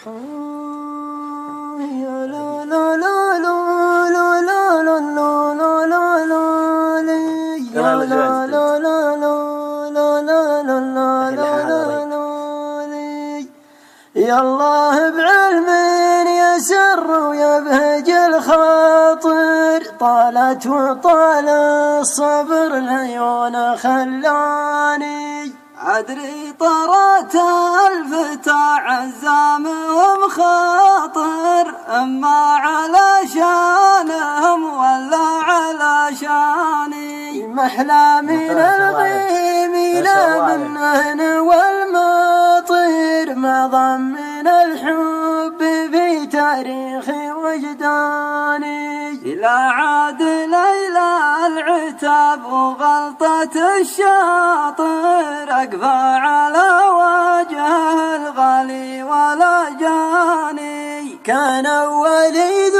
يا الله بعلم يسر ويبهج الخاطر، طالت وطال الصبر العيون خلاني أدري طرات الفتى عزامهم خاطر، أما على شانهم ولا على شاني، محلى من الغيم لا منهن والمطير، معظم من الحب في تاريخ وجداني، إلى عاد ليلى العتاب وغلطة الشاطر، أقفى على وجه الغالي ولا جاني، كان وليد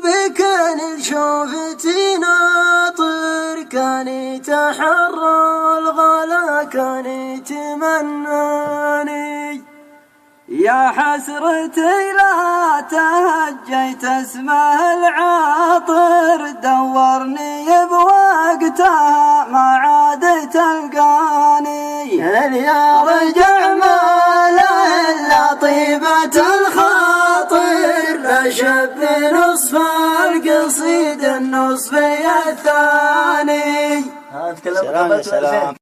بكان شوفتي ناطر، كان يتحرى الغلا كان يتمناني، يا حسرتي لا تهجيت اسمه العاطر، دورني بوقتها ما عاد تلقاني، هل يا رجع ما له الا طيبة الخاطر، لا شب نصف القصيد النصف الثاني. سلام.